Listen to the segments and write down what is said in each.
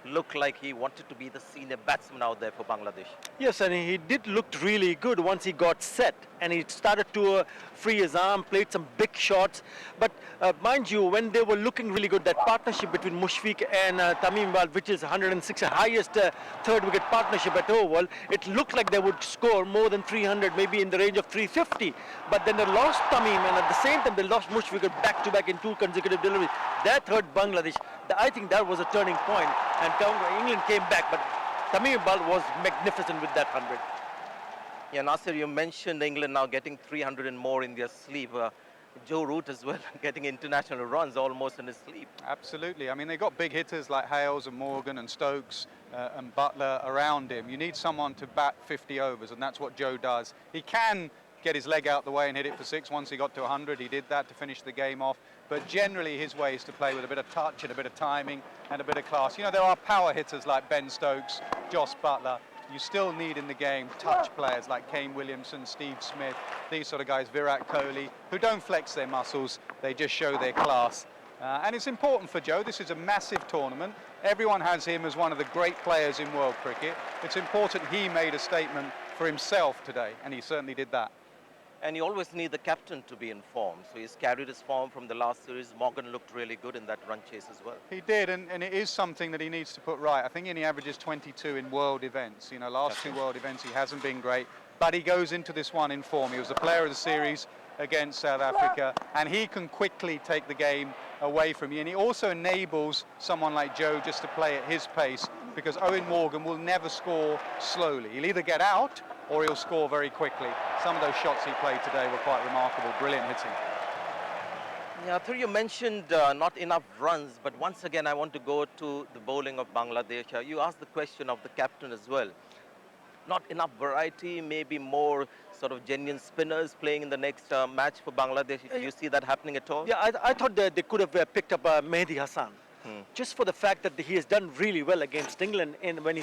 looked like he wanted to be the senior batsman out there for Bangladesh. Yes, and he did look really good once he got set, and he started to free his arm, played some big shots. But mind you, when they were looking really good, that partnership between Mushfiq and Tamim Iqbal, which is 106, highest third wicket partnership at overall, it looked like they would score more than 300, maybe in the range of 350. But then they lost Tamim, and at the same time they lost Mushfiq back to back in 2 consecutive deliveries. That hurt Bangladesh. I think that was a turning point, and England came back. But Tamim Iqbal was magnificent with that 100. Yeah, Nasir, you mentioned England now getting 300 and more in their sleep. Joe Root as well, getting international runs almost in his sleep. Absolutely. I mean, they got big hitters like Hales and Morgan and Stokes and Butler around him. You need someone to bat 50 overs, and that's what Joe does. He can get his leg out the way and hit it for 6 once he got to 100. He did that to finish the game off. But generally, his way is to play with a bit of touch and a bit of timing and a bit of class. You know, there are power hitters like Ben Stokes, Joss Butler. You still need in the game touch players like Kane Williamson, Steve Smith, these sort of guys, Virat Kohli, who don't flex their muscles, they just show their class. And it's important for Joe. This is a massive tournament. Everyone has him as one of the great players in world cricket. It's important he made a statement for himself today, and he certainly did that. And you always need the captain to be in form. So he's carried his form from the last series. Morgan looked really good in that run chase as well. He did, and it is something that he needs to put right. I think he only averages 22 in world events. You know, last 2 world events he hasn't been great, but he goes into this one in form. He was the player of the series against South Africa, and he can quickly take the game away from you. And he also enables someone like Joe just to play at his pace, because Owen Morgan will never score slowly. He'll either get out or he'll score very quickly. Some of those shots he played today were quite remarkable, brilliant hitting. Yeah, Thur, you mentioned not enough runs, but once again I want to go to the bowling of Bangladesh. You asked the question of the captain as well. Not enough variety, maybe more sort of genuine spinners playing in the next match for Bangladesh. Do you see that happening at all? Yeah, I thought that they could have picked up Mehdi Hassan. Just for the fact that he has done really well against England when he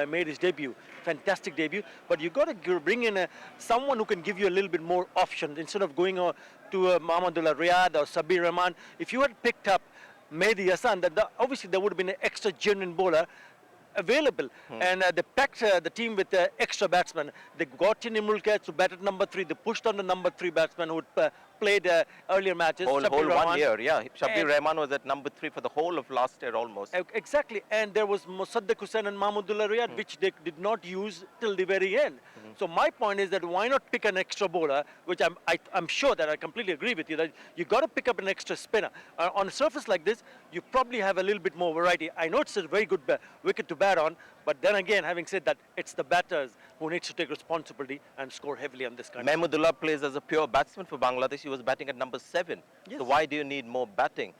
made his debut. Fantastic debut. But you got to bring in someone who can give you a little bit more options instead of going to Mahmudullah Riyad or Sabir Rahman. If you had picked up Mehdi Hassan, obviously there would have been an extra genuine bowler available, and they packed the team with extra batsmen. They got in Imrul Kayes to bat at number 3. They pushed on the number 3 batsman who played earlier matches. Whole 1 year, yeah. Shabir Rahman was at number 3 for the whole of last year almost. Exactly, and there was Mosaddeq Hussain and Mahmudullah Riyad, which they did not use till the very end. So my point is that why not pick an extra bowler, which I'm sure that I completely agree with you, that you got to pick up an extra spinner. On a surface like this, you probably have a little bit more variety. I know it's a very good wicket to bat on, but then again, having said that, it's the batters who needs to take responsibility and score heavily on this kind of. Mahmudullah plays as a pure batsman for Bangladesh. He was batting at number 7. Yes. So why do you need more batting?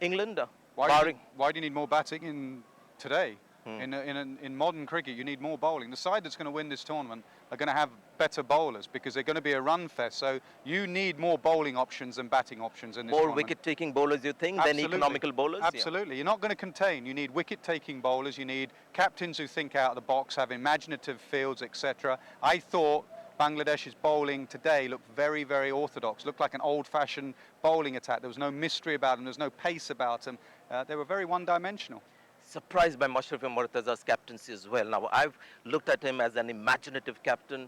England, Why do you need more batting in today? In modern cricket, you need more bowling. The side that's going to win this tournament are going to have better bowlers because they're going to be a run fest. So you need more bowling options than batting options in this tournament. More wicket-taking bowlers, you think, than economical bowlers? Absolutely. Yeah. You're not going to contain. You need wicket-taking bowlers. You need captains who think out of the box, have imaginative fields, etc. I thought Bangladesh's bowling today looked very, very orthodox. Looked like an old-fashioned bowling attack. There was no mystery about them. There was no pace about them. They were very one-dimensional. Surprised by Mashrafi Mortaza's captaincy as well. Now, I've looked at him as an imaginative captain.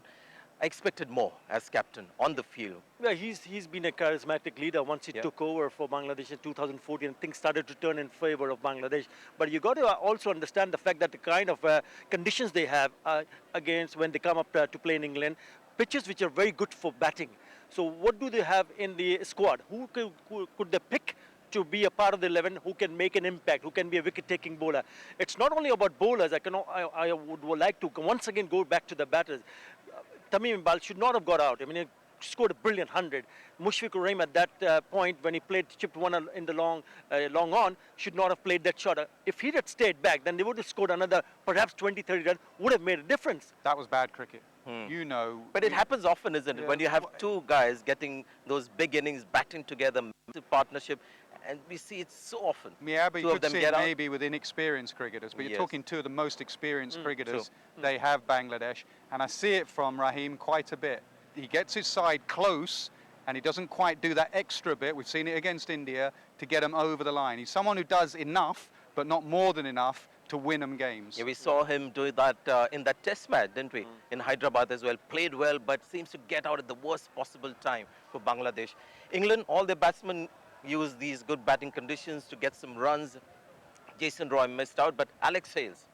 I expected more as captain on the field. Yeah, he's been a charismatic leader once he took over for Bangladesh in 2014. Things started to turn in favor of Bangladesh. But you got to also understand the fact that the kind of conditions they have against when they come up to play in England, pitches which are very good for batting. So what do they have in the squad? Who could they pick to be a part of the 11 who can make an impact, who can be a wicket-taking bowler? It's not only about bowlers. I would like to once again go back to the batters. Tamim Iqbal should not have got out. I mean, he scored a brilliant 100. Mushfiqur Rahim at that point, when he chipped one in the long on, should not have played that shot. If he had stayed back, then they would have scored another, perhaps 20, 30 runs, would have made a difference. That was bad cricket. You know. But it happens often, isn't it? When you have 2 guys getting those big innings, batting together, massive partnership, and we see it so often. Yeah, but you could see it maybe with inexperienced cricketers, but you're talking 2 of the most experienced cricketers they have, Bangladesh, and I see it from Rahim quite a bit. He gets his side close, and he doesn't quite do that extra bit. We've seen it against India to get them over the line. He's someone who does enough, but not more than enough to win them games. Yeah, we saw him do that in that test match, didn't we? In Hyderabad as well. Played well, but seems to get out at the worst possible time for Bangladesh. England, all their batsmen use these good batting conditions to get some runs. Jason Roy missed out, but Alex Hales.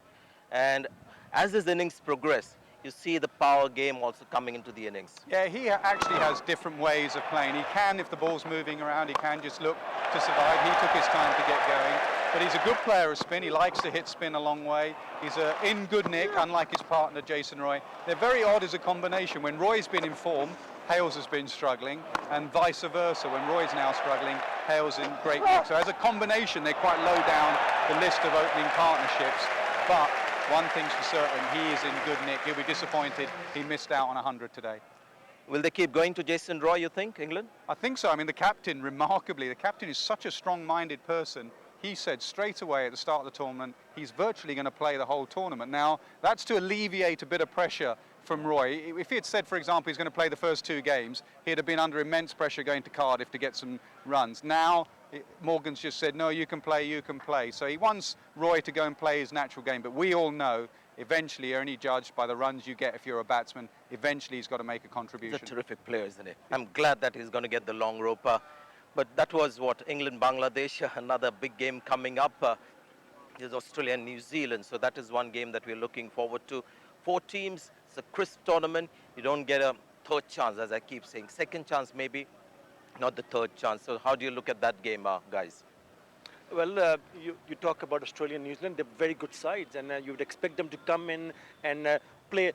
And as his innings progress, you see the power game also coming into the innings. Yeah, he actually has different ways of playing. He can, if the ball's moving around, he can just look to survive. He took his time to get going. But he's a good player of spin. He likes to hit spin a long way. He's in good nick, unlike his partner, Jason Roy. They're very odd as a combination. When Roy's been in form, Hales has been struggling, and vice versa. When Roy's now struggling, Hales in great nick. So as a combination, they're quite low down the list of opening partnerships. But one thing's for certain, he is in good nick. He'll be disappointed he missed out on 100 today. Will they keep going to Jason Roy, you think, England? I think so. I mean, the captain, remarkably, the captain is such a strong-minded person. He said straight away at the start of the tournament, he's virtually going to play the whole tournament. Now, that's to alleviate a bit of pressure from Roy. If he had said, for example, he's going to play the first 2 games, he'd have been under immense pressure going to Cardiff to get some runs. Now, Morgan's just said, no, you can play, you can play. So he wants Roy to go and play his natural game. But we all know, eventually, you're only judged by the runs you get if you're a batsman. Eventually, he's got to make a contribution. He's a terrific player, isn't he? I'm glad that he's going to get the long roper. But that was what, England-Bangladesh, another big game coming up. There's Australia and New Zealand, so that is one game that we're looking forward to. 4 teams, it's a crisp tournament. You don't get a third chance, as I keep saying. Second chance, maybe, not the third chance. So how do you look at that game, guys? Well, you talk about Australia and New Zealand, they're very good sides, and you would expect them to come in and play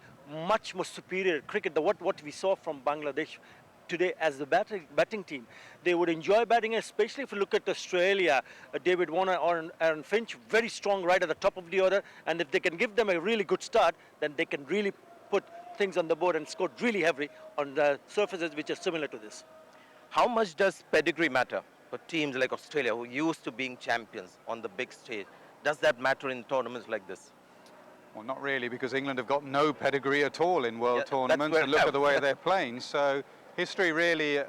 much more superior cricket than what we saw from Bangladesh today as the batting team. They would enjoy batting, especially if you look at Australia. David Warner or Aaron Finch, very strong right at the top of the order, and if they can give them a really good start, then they can really put things on the board and score really heavy on the surfaces which are similar to this. How much does pedigree matter for teams like Australia, who used to being champions on the big stage? Does that matter in tournaments like this? Well, not really, because England have got no pedigree at all in world tournaments, where and look at the way they're playing. So history really,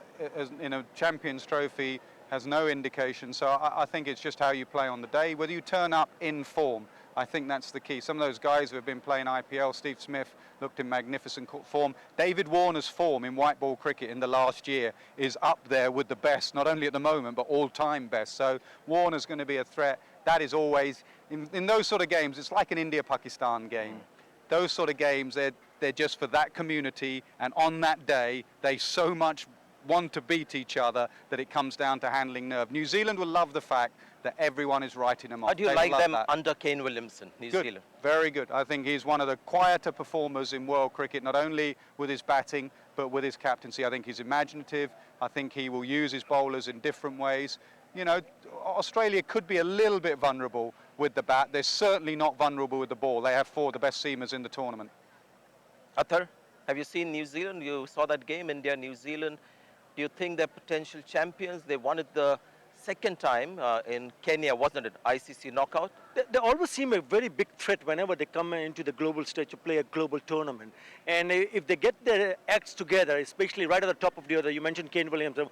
in a Champions Trophy, has no indication. So I think it's just how you play on the day, whether you turn up in form. I think that's the key. Some of those guys who have been playing IPL, Steve Smith looked in magnificent form. David Warner's form in white ball cricket in the last year is up there with the best, not only at the moment, but all-time best. So Warner's going to be a threat. That is always, in those sort of games, it's like an India-Pakistan game. Those sort of games, they're just for that community, and on that day, they so much want to beat each other that it comes down to handling nerve. New Zealand will love the fact that everyone is writing them off. How do you like them under Kane Williamson, New Zealand? Very good. I think he's one of the quieter performers in world cricket, not only with his batting, but with his captaincy. I think he's imaginative. I think he will use his bowlers in different ways. You know, Australia could be a little bit vulnerable with the bat. They're certainly not vulnerable with the ball. They have 4 of the best seamers in the tournament. Athar, have you seen New Zealand? You saw that game, India, New Zealand. Do you think they're potential champions? They won it the second time in Kenya, wasn't it? ICC knockout. They always seem a very big threat whenever they come into the global stage to play a global tournament. And if they get their acts together, especially right at the top of the order, you mentioned Kane Williamson,